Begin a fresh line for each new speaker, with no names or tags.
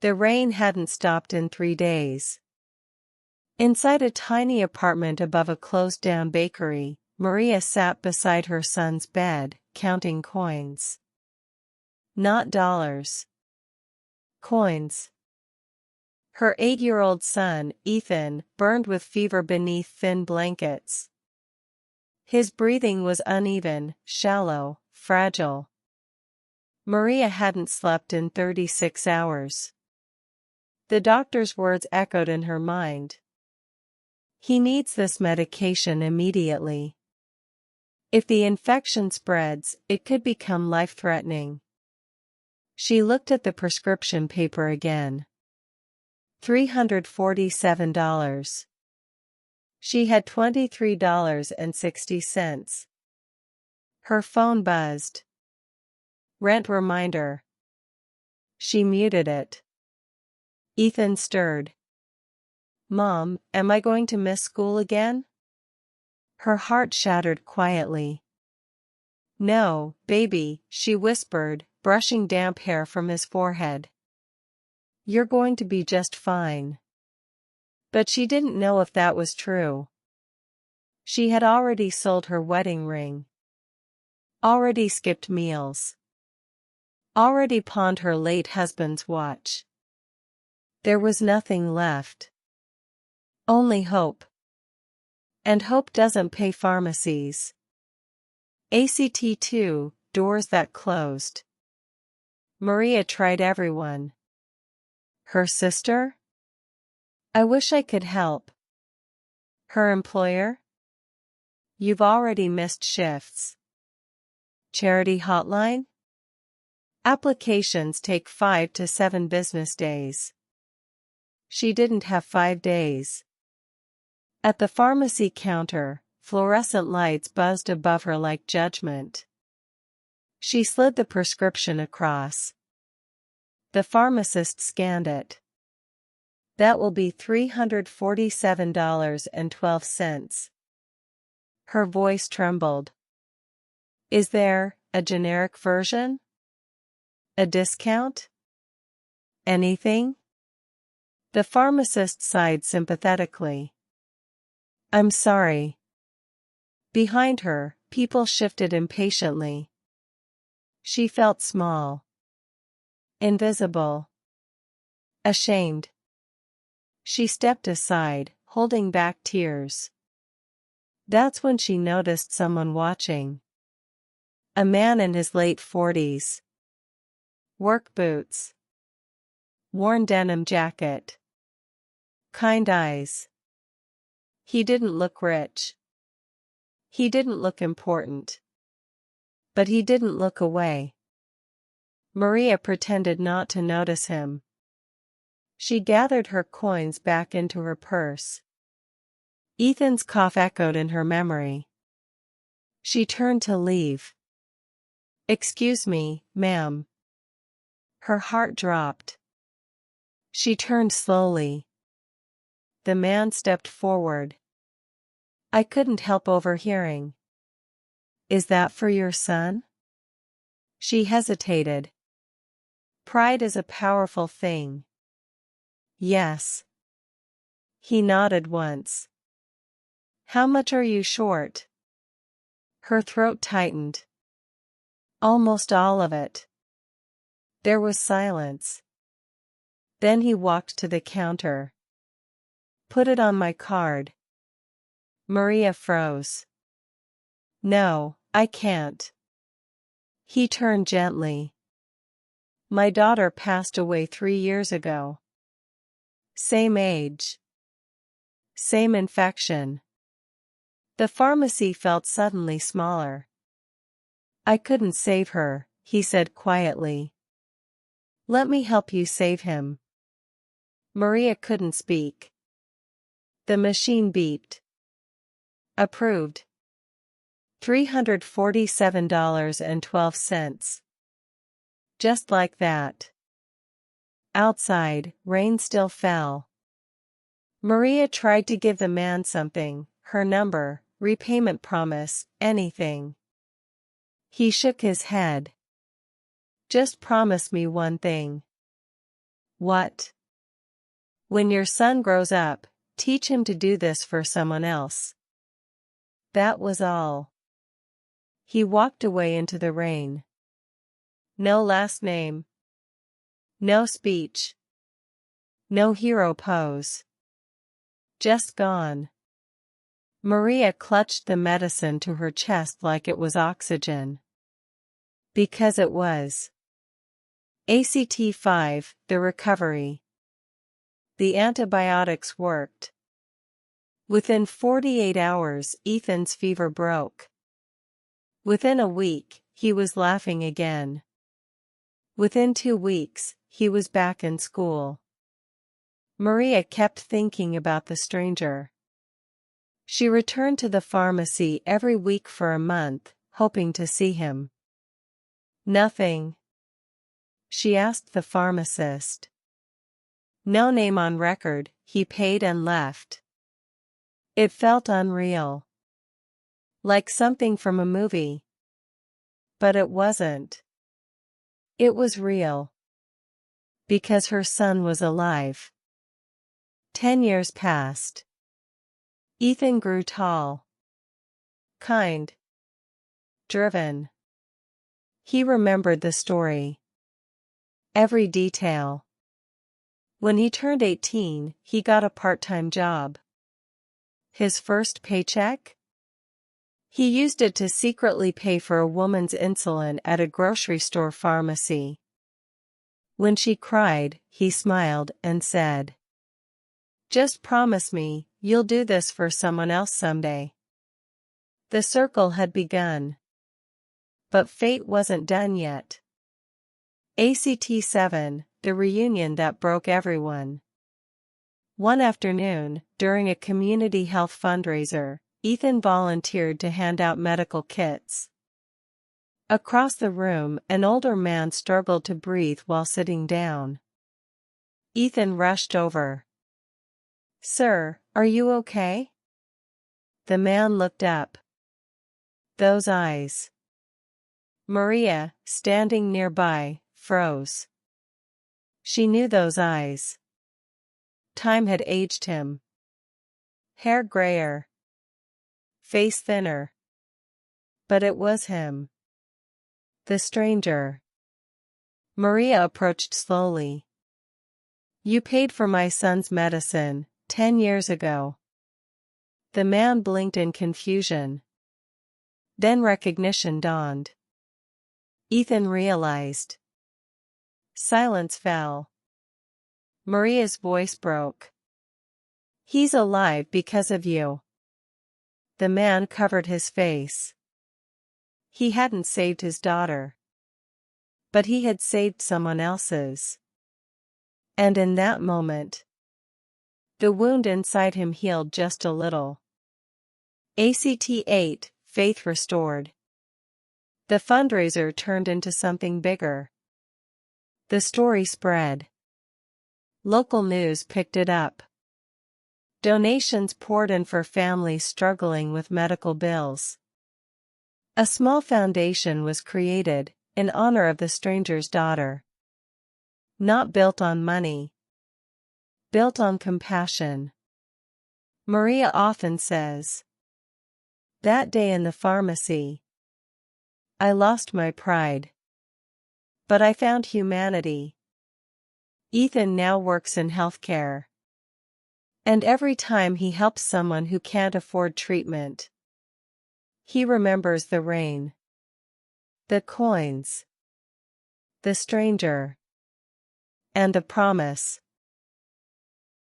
The rain hadn't stopped in 3 days. Inside a tiny apartment above a closed-down bakery, Maria sat beside her son's bed, counting coins. Not dollars. Coins. Her 8-year-old son, Ethan, burned with fever beneath thin blankets. His breathing was uneven, shallow, fragile. Maria hadn't slept in 36 hours. The doctor's words echoed in her mind. He needs this medication immediately. If the infection spreads, it could become life-threatening. She looked at the prescription paper again. $347. She had $23.60. Her phone buzzed. Rent reminder. She muted it. Ethan stirred. Mom, am I going to miss school again? Her heart shattered quietly. No, baby, she whispered, brushing damp hair from his forehead. You're going to be just fine. But she didn't know if that was true. She had already sold her wedding ring. Already skipped meals. Already pawned her late husband's watch. There was nothing left. Only hope. And hope doesn't pay pharmacies. ACT2, doors that closed. Maria tried everyone. Her sister? I wish I could help. Her employer? You've already missed shifts. Charity hotline? Applications take 5 to 7 business days. She didn't have 5 days. At the pharmacy counter, fluorescent lights buzzed above her like judgment. She slid the prescription across. The pharmacist scanned it. That will be $347.12. Her voice trembled. Is there a generic version? A discount? Anything? The pharmacist sighed sympathetically. I'm sorry. Behind her, people shifted impatiently. She felt small. Invisible. Ashamed. She stepped aside, holding back tears. That's when she noticed someone watching. A man in his late 40s. Work boots. Worn denim jacket. Kind eyes. He didn't look rich. He didn't look important. But he didn't look away. Maria pretended not to notice him. She gathered her coins back into her purse. Ethan's cough echoed in her memory. She turned to leave. Excuse me, ma'am. Her heart dropped. She turned slowly. The man stepped forward. I couldn't help overhearing. Is that for your son? She hesitated. Pride is a powerful thing. Yes. He nodded once. How much are you short? Her throat tightened. Almost all of it. There was silence. Then he walked to the counter. Put it on my card. Maria froze. No, I can't. He turned gently. My daughter passed away 3 years ago. Same age. Same infection. The pharmacy felt suddenly smaller. I couldn't save her, he said quietly. Let me help you save him. Maria couldn't speak. The machine beeped. Approved. $347.12. Just like that. Outside, rain still fell. Maria tried to give the man something, her number, repayment promise, anything. He shook his head. Just promise me one thing. What? When your son grows up, teach him to do this for someone else. That was all. He walked away into the rain. No last name. No speech. No hero pose. Just gone. Maria clutched the medicine to her chest like it was oxygen. Because it was. ACT5, the recovery. The antibiotics worked. Within 48 hours, Ethan's fever broke. Within a week, he was laughing again. Within 2 weeks, he was back in school. Maria kept thinking about the stranger. She returned to the pharmacy every week for a month, hoping to see him. Nothing. She asked the pharmacist. No name on record, he paid and left. It felt unreal. Like something from a movie. But it wasn't. It was real. Because her son was alive. 10 years passed. Ethan grew tall. Kind. Driven. He remembered the story. Every detail. When he turned 18, he got a part-time job. His first paycheck? He used it to secretly pay for a woman's insulin at a grocery store pharmacy. When she cried, he smiled and said, "Just promise me, you'll do this for someone else someday." The circle had begun. But fate wasn't done yet. ACT7, the reunion that broke everyone. One afternoon, during a community health fundraiser, Ethan volunteered to hand out medical kits. Across the room, an older man struggled to breathe while sitting down. Ethan rushed over. "Sir, are you okay?" The man looked up. Those eyes. Maria, standing nearby, froze. She knew those eyes. Time had aged him. Hair grayer. Face thinner. But it was him. The stranger. Maria approached slowly. "You paid for my son's medicine 10 years ago." The man blinked in confusion. Then recognition dawned. Ethan realized. Silence fell. Maria's voice broke. "He's alive because of you." The man covered his face. He hadn't saved his daughter. But he had saved someone else's. And in that moment, the wound inside him healed just a little. ACT8, faith restored. The fundraiser turned into something bigger. The story spread. Local news picked it up. Donations poured in for families struggling with medical bills. A small foundation was created, in honor of the stranger's daughter. Not built on money. Built on compassion. Maria often says, "That day in the pharmacy, I lost my pride. But I found humanity." Ethan now works in healthcare. And every time he helps someone who can't afford treatment, he remembers the rain. The coins. The stranger. And the promise.